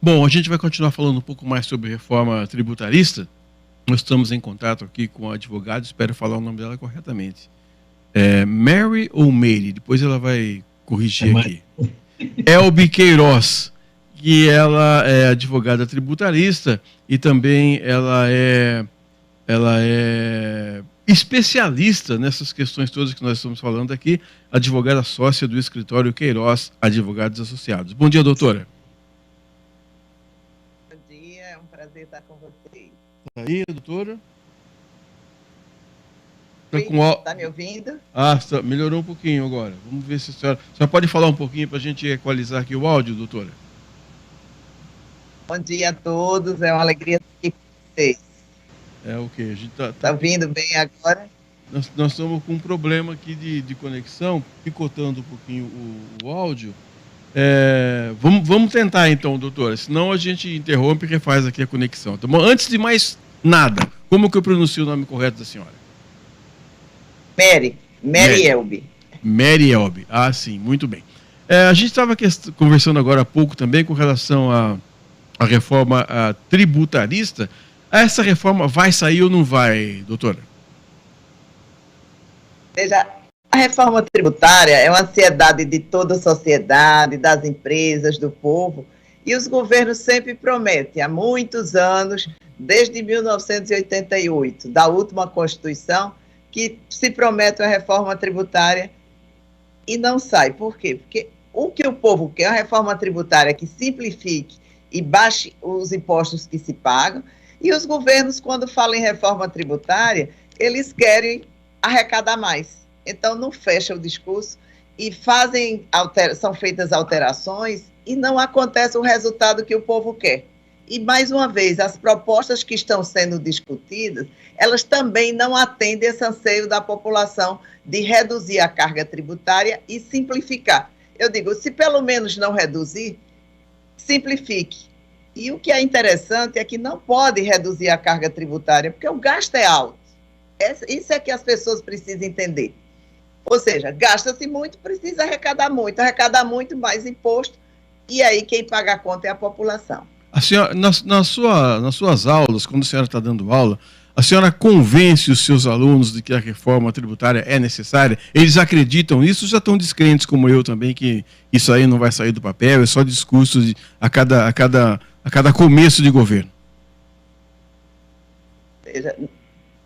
Bom, a gente vai continuar falando um pouco mais sobre reforma tributarista. Nós estamos em contato aqui com a advogada, espero falar o nome dela corretamente. Mary ou Mary? Depois ela vai corrigir aqui. Elbe Queiroz, que ela é advogada tributarista e também ela é especialista nessas questões todas que nós estamos falando aqui, advogada sócia do escritório Queiroz Advogados Associados. Bom dia, doutora. Bom dia, é um prazer estar com vocês. Tá aí, doutora? Está me ouvindo? Melhorou um pouquinho agora. Vamos ver se a senhora pode falar um pouquinho para a gente equalizar aqui o áudio, doutora? Bom dia a todos, é uma alegria estar aqui com vocês. A gente tá ouvindo bem agora? Nós estamos com um problema aqui de conexão, picotando um pouquinho o áudio. Vamos tentar então, doutora, senão a gente interrompe e refaz aqui a conexão. Tá bom? Antes de mais nada, como que eu pronuncio o nome correto da senhora? Mary Elbe. Mary Elbe, sim, muito bem. A gente estava conversando agora há pouco também com relação à reforma tributarista. Essa reforma vai sair ou não vai, doutora? Veja, a reforma tributária é uma ansiedade de toda a sociedade, das empresas, do povo, e os governos sempre prometem, há muitos anos, desde 1988, da última Constituição, que se promete uma reforma tributária e não sai. Por quê? Porque o que o povo quer é uma reforma tributária que simplifique e baixe os impostos que se pagam, e os governos, quando falam em reforma tributária, eles querem arrecadar mais. Então, não fecha o discurso e são feitas alterações e não acontece o resultado que o povo quer. E, mais uma vez, as propostas que estão sendo discutidas, elas também não atendem esse anseio da população de reduzir a carga tributária e simplificar. Eu digo, se pelo menos não reduzir, simplifique. E o que é interessante é que não pode reduzir a carga tributária, porque o gasto é alto. Isso é que as pessoas precisam entender. Ou seja, gasta-se muito, precisa arrecadar muito mais imposto, e aí quem paga a conta é a população. A senhora, nas suas aulas, quando a senhora está dando aula, a senhora convence os seus alunos de que a reforma tributária é necessária? Eles acreditam nisso? Já estão descrentes como eu também, que isso aí não vai sair do papel, é só discurso a cada começo de governo? Veja,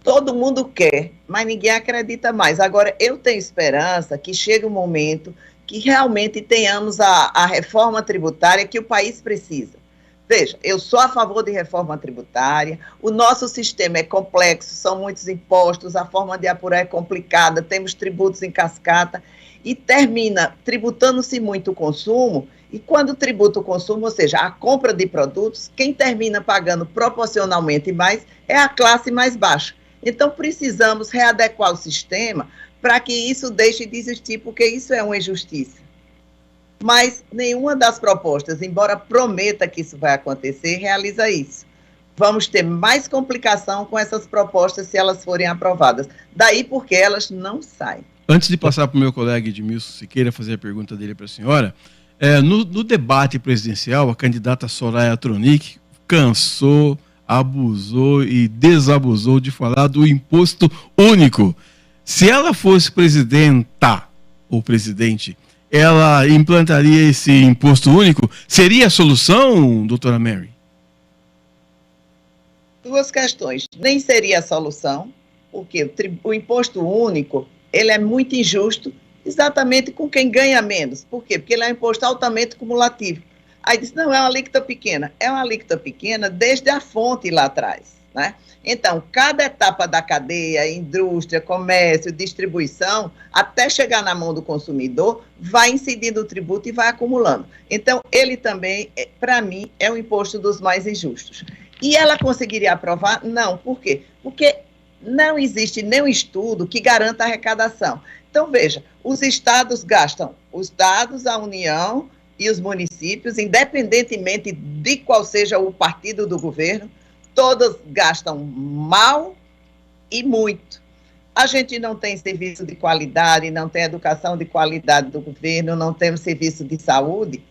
todo mundo quer, mas ninguém acredita mais. Agora, eu tenho esperança que chegue um momento que realmente tenhamos a reforma tributária que o país precisa. Veja, eu sou a favor de reforma tributária, o nosso sistema é complexo, são muitos impostos, a forma de apurar é complicada, temos tributos em cascata, e termina tributando-se muito o consumo, e quando tributa o consumo, ou seja, a compra de produtos, quem termina pagando proporcionalmente mais é a classe mais baixa. Então, precisamos readequar o sistema para que isso deixe de existir, porque isso é uma injustiça. Mas nenhuma das propostas, embora prometa que isso vai acontecer, realiza isso. Vamos ter mais complicação com essas propostas se elas forem aprovadas. Daí porque elas não saem. Antes de passar para o meu colega Edmilson Siqueira fazer a pergunta dele para a senhora, no debate presidencial, a candidata Soraya Tronic cansou, abusou e desabusou de falar do imposto único. Se ela fosse presidenta ou presidente, ela implantaria esse imposto único? Seria a solução, doutora Mary? Duas questões. Nem seria a solução, porque o imposto único ele é muito injusto, exatamente com quem ganha menos. Por quê? Porque ele é um imposto altamente cumulativo. Aí diz, não, é uma alíquota pequena. É uma alíquota pequena desde a fonte lá atrás, né? Então, cada etapa da cadeia, indústria, comércio, distribuição, até chegar na mão do consumidor, vai incidindo o tributo e vai acumulando. Então, ele também, para mim, é o imposto dos mais injustos. E ela conseguiria aprovar? Não. Por quê? Porque não existe nenhum estudo que garanta a arrecadação. Então, veja, os estados gastam, os estados, a União e os municípios, independentemente de qual seja o partido do governo, todas gastam mal e muito. A gente não tem serviço de qualidade, não tem educação de qualidade do governo, não temos serviço de saúde.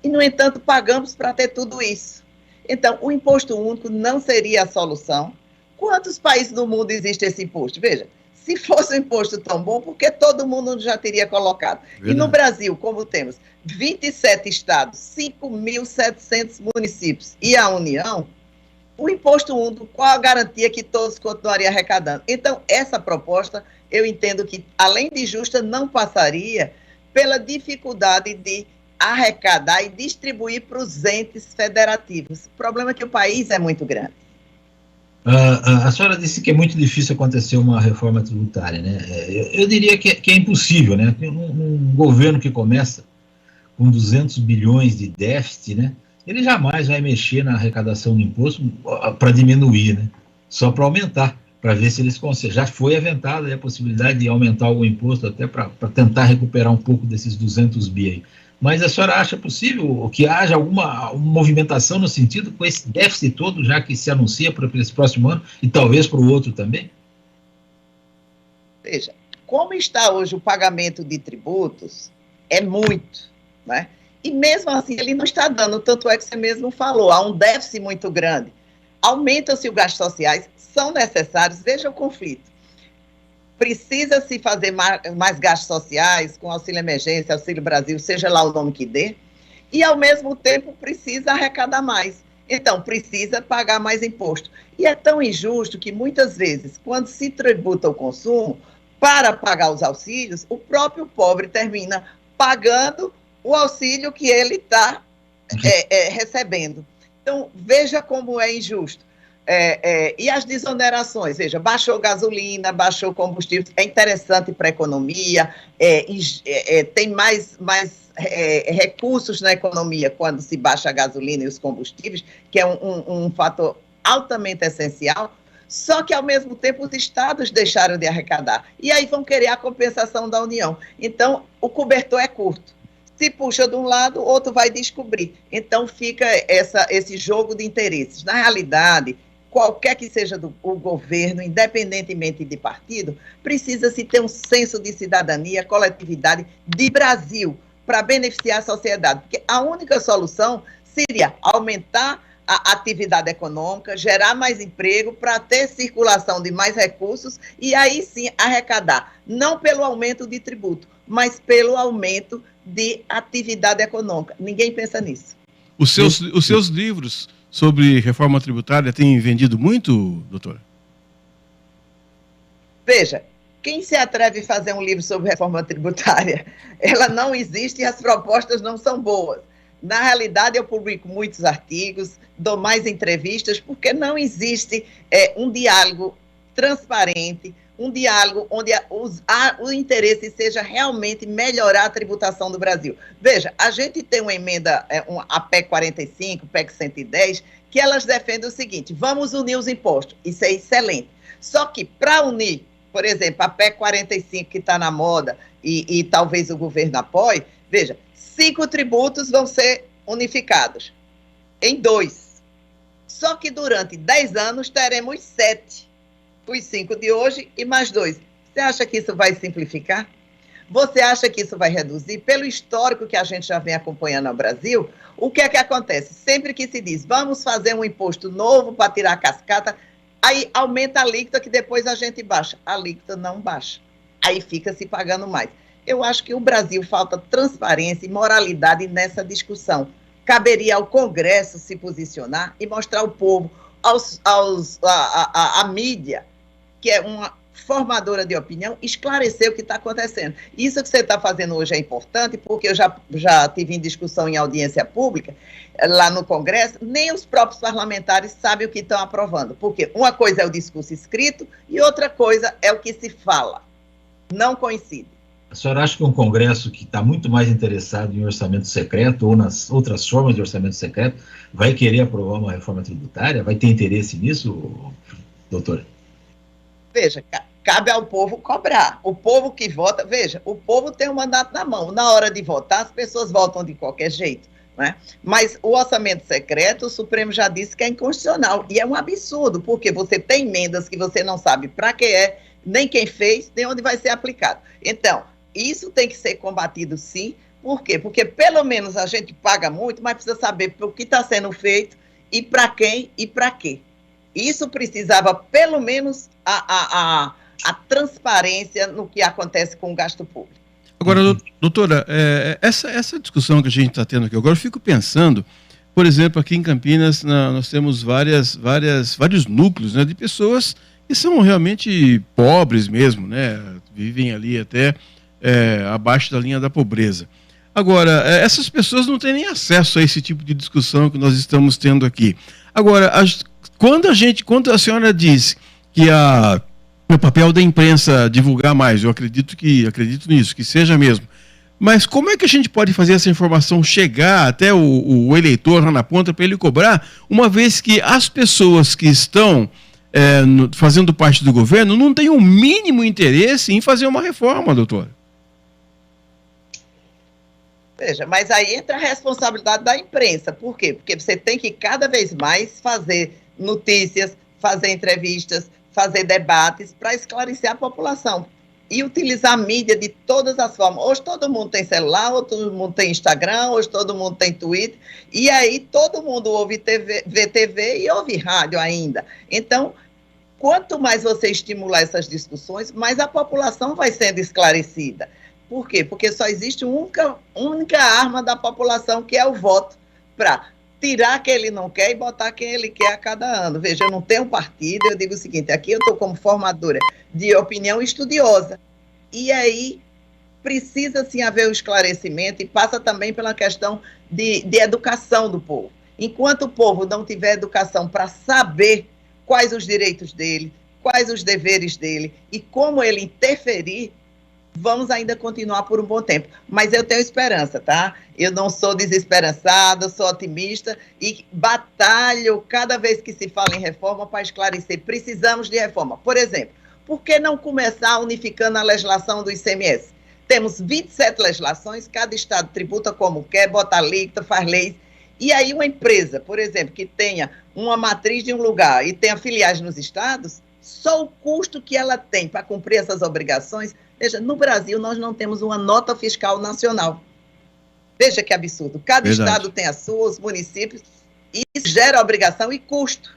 E, no entanto, pagamos para ter tudo isso. Então, o imposto único não seria a solução. Quantos países do mundo existe esse imposto? Veja, se fosse um imposto tão bom, por que todo mundo já teria colocado? Verdade. E no Brasil, como temos 27 estados, 5.700 municípios e a União, o imposto único, qual a garantia que todos continuariam arrecadando? Então, essa proposta, eu entendo que, além de justa, não passaria pela dificuldade de arrecadar e distribuir para os entes federativos. O problema é que o país é muito grande. A senhora disse que é muito difícil acontecer uma reforma tributária, né? Eu diria que é impossível, né? Um governo que começa com 200 bilhões de déficit, né? Ele jamais vai mexer na arrecadação do imposto para diminuir, né? Só para aumentar, para ver se eles conseguem. Já foi aventada a possibilidade de aumentar algum imposto até para tentar recuperar um pouco desses 200 bi aí. Mas a senhora acha possível que haja alguma movimentação no sentido com esse déficit todo, já que se anuncia para esse próximo ano e talvez para o outro também? Veja, como está hoje o pagamento de tributos, é muito, né? E mesmo assim ele não está dando, tanto é que você mesmo falou, há um déficit muito grande. Aumentam-se os gastos sociais, são necessários, veja o conflito. Precisa-se fazer mais gastos sociais, com auxílio emergência, auxílio Brasil, seja lá o nome que dê, e ao mesmo tempo precisa arrecadar mais. Então, precisa pagar mais imposto. E é tão injusto que muitas vezes, quando se tributa o consumo, para pagar os auxílios, o próprio pobre termina pagando o auxílio que ele está recebendo. Então, veja como é injusto. E as desonerações, veja, baixou gasolina, baixou combustível, é interessante para a economia, tem mais recursos na economia quando se baixa a gasolina e os combustíveis, que é um fator altamente essencial, só que, ao mesmo tempo, os estados deixaram de arrecadar, e aí vão querer a compensação da União. Então, o cobertor é curto. Se puxa de um lado, o outro vai descobrir. Então, fica esse jogo de interesses. Na realidade, qualquer que seja o governo, independentemente de partido, precisa-se ter um senso de cidadania, coletividade de Brasil, para beneficiar a sociedade. Porque a única solução seria aumentar a atividade econômica, gerar mais emprego, para ter circulação de mais recursos e aí sim arrecadar, não pelo aumento de tributo, mas pelo aumento de atividade econômica. Ninguém pensa nisso. Os seus livros sobre reforma tributária têm vendido muito, doutora? Veja, quem se atreve a fazer um livro sobre reforma tributária? Ela não existe e as propostas não são boas. Na realidade, eu publico muitos artigos, dou mais entrevistas, porque não existe um diálogo transparente, um diálogo onde o interesse seja realmente melhorar a tributação do Brasil. Veja, a gente tem uma emenda, a PEC 45, PEC 110, que elas defendem o seguinte: vamos unir os impostos. Isso é excelente. Só que, para unir, por exemplo, a PEC 45, que está na moda, e talvez o governo apoie, veja, 5 tributos vão ser unificados em 2. Só que durante 10 anos teremos 7. Os 5 de hoje e mais 2. Você acha que isso vai simplificar? Você acha que isso vai reduzir? Pelo histórico que a gente já vem acompanhando no Brasil, o que é que acontece? Sempre que se diz, vamos fazer um imposto novo para tirar a cascata, aí aumenta a alíquota que depois a gente baixa. A alíquota não baixa. Aí fica se pagando mais. Eu acho que o Brasil falta transparência e moralidade nessa discussão. Caberia ao Congresso se posicionar e mostrar ao povo, à mídia, que é uma formadora de opinião, esclarecer o que está acontecendo. Isso que você está fazendo hoje é importante, porque eu já tive em discussão em audiência pública, lá no Congresso, nem os próprios parlamentares sabem o que estão aprovando, porque uma coisa é o discurso escrito e outra coisa é o que se fala. Não coincide. A senhora acha que um Congresso que está muito mais interessado em orçamento secreto ou nas outras formas de orçamento secreto vai querer aprovar uma reforma tributária? Vai ter interesse nisso, doutora? Veja, cabe ao povo cobrar. O povo que vota, veja, o povo tem um mandato na mão. Na hora de votar, as pessoas votam de qualquer jeito, né? Mas o orçamento secreto, o Supremo já disse que é inconstitucional. E é um absurdo, porque você tem emendas que você não sabe para que nem quem fez, nem onde vai ser aplicado. Então, isso tem que ser combatido, sim, Por quê? Porque pelo menos a gente paga muito, mas precisa saber o que está sendo feito e para quem e para quê. Isso precisava pelo menos a transparência no que acontece com o gasto público. Agora, doutora, essa discussão que a gente está tendo aqui agora, eu fico pensando, por exemplo, aqui em Campinas nós temos vários núcleos, né, de pessoas que são realmente pobres mesmo, né, vivem ali até abaixo da linha da pobreza. Agora, essas pessoas não têm nem acesso a esse tipo de discussão que nós estamos tendo aqui. Agora, quando a senhora diz que o papel da imprensa divulgar mais, eu acredito nisso, que seja mesmo. Mas como é que a gente pode fazer essa informação chegar até o eleitor lá na ponta para ele cobrar, uma vez que as pessoas que estão fazendo parte do governo não têm o mínimo interesse em fazer uma reforma, doutora? Veja, mas aí entra a responsabilidade da imprensa. Por quê? Porque você tem que cada vez mais fazer notícias, fazer entrevistas, fazer debates para esclarecer a população e utilizar a mídia de todas as formas. Hoje todo mundo tem celular, hoje todo mundo tem Instagram, hoje todo mundo tem Twitter, e aí todo mundo ouve TV, vê TV e ouve rádio ainda. Então, quanto mais você estimular essas discussões, mais a população vai sendo esclarecida. Por quê? Porque só existe uma única arma da população, que é o voto, para tirar quem ele não quer e botar quem ele quer a cada ano. Veja, eu não tenho partido, eu digo o seguinte, aqui eu estou como formadora de opinião estudiosa. E aí precisa sim haver um esclarecimento e passa também pela questão de educação do povo. Enquanto o povo não tiver educação para saber quais os direitos dele, quais os deveres dele e como ele interferir, vamos ainda continuar por um bom tempo. Mas eu tenho esperança, tá? Eu não sou desesperançada, sou otimista e batalho cada vez que se fala em reforma para esclarecer. Precisamos de reforma. Por exemplo, por que não começar unificando a legislação do ICMS? Temos 27 legislações, cada estado tributa como quer, bota alíquota, faz leis. E aí uma empresa, por exemplo, que tenha uma matriz de um lugar e tenha filiais nos estados, só o custo que ela tem para cumprir essas obrigações. Veja, no Brasil nós não temos uma nota fiscal nacional. Veja que absurdo. Cada estado tem a sua, os municípios, e isso gera obrigação e custo.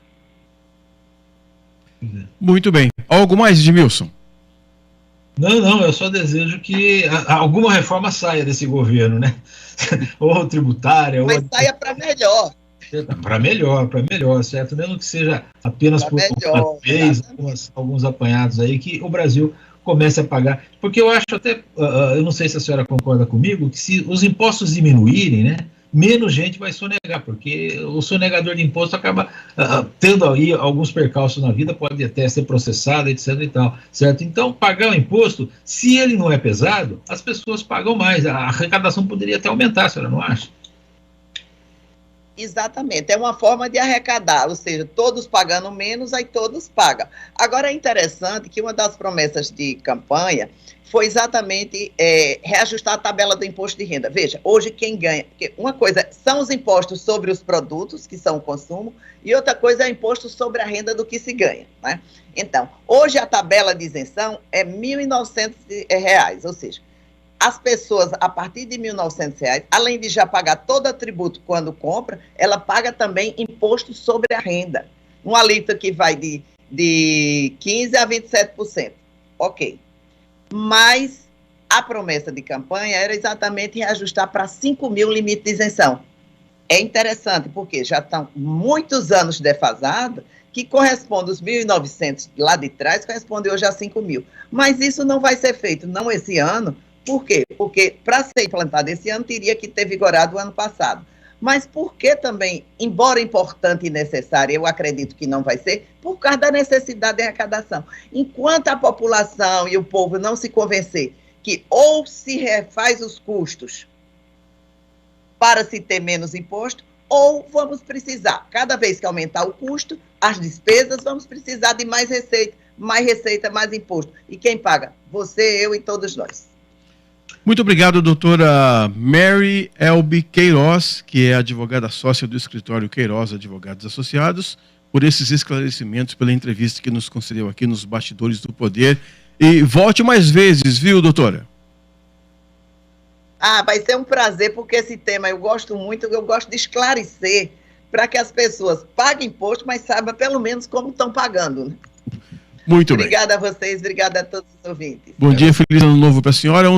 Muito bem. Algo mais, Edmilson? Não, eu só desejo que alguma reforma saia desse governo, né? Ou tributária. Mas saia para melhor. Para melhor, certo? Mesmo que seja apenas por uma vez, alguns apanhados aí, que o Brasil comece a pagar. Porque eu acho até, eu não sei se a senhora concorda comigo, que se os impostos diminuírem, né, menos gente vai sonegar, porque o sonegador de imposto acaba tendo aí alguns percalços na vida, pode até ser processado, etc. e tal, certo? Então, pagar o imposto, se ele não é pesado, as pessoas pagam mais, a arrecadação poderia até aumentar, a senhora não acha? Exatamente, é uma forma de arrecadar, ou seja, todos pagando menos, aí todos pagam. Agora é interessante que uma das promessas de campanha foi exatamente reajustar a tabela do imposto de renda. Veja, hoje quem ganha, porque uma coisa são os impostos sobre os produtos, que são o consumo, e outra coisa é o imposto sobre a renda do que se ganha, né? Então, hoje a tabela de isenção é R$ 1.900, ou seja, as pessoas, a partir de R$ 1.900, além de já pagar todo o tributo quando compra, ela paga também imposto sobre a renda. Um alíquota que vai de 15% a 27%. Ok. Mas a promessa de campanha era exatamente reajustar para 5 mil limite de isenção. É interessante, porque já estão muitos anos defasados, que corresponde os 1.900 lá de trás, corresponde hoje a 5 mil. Mas isso não vai ser feito, não esse ano. Por quê? Porque para ser implantado esse ano, teria que ter vigorado o ano passado. Mas por que também, embora importante e necessário, eu acredito que não vai ser, por causa da necessidade de arrecadação. Enquanto a população e o povo não se convencer que ou se refaz os custos para se ter menos imposto, ou vamos precisar, cada vez que aumentar o custo, as despesas, vamos precisar de mais receita, mais imposto. E quem paga? Você, eu e todos nós. Muito obrigado, doutora Mary Elbe Queiroz, que é advogada sócia do escritório Queiroz Advogados Associados, por esses esclarecimentos, pela entrevista que nos concedeu aqui nos Bastidores do Poder. E volte mais vezes, viu, doutora? Vai ser um prazer, porque esse tema eu gosto muito, eu gosto de esclarecer para que as pessoas paguem imposto, mas saibam pelo menos como estão pagando. Né? Muito Obrigada a vocês, obrigada a todos os ouvintes. Bom dia, feliz ano novo para a senhora.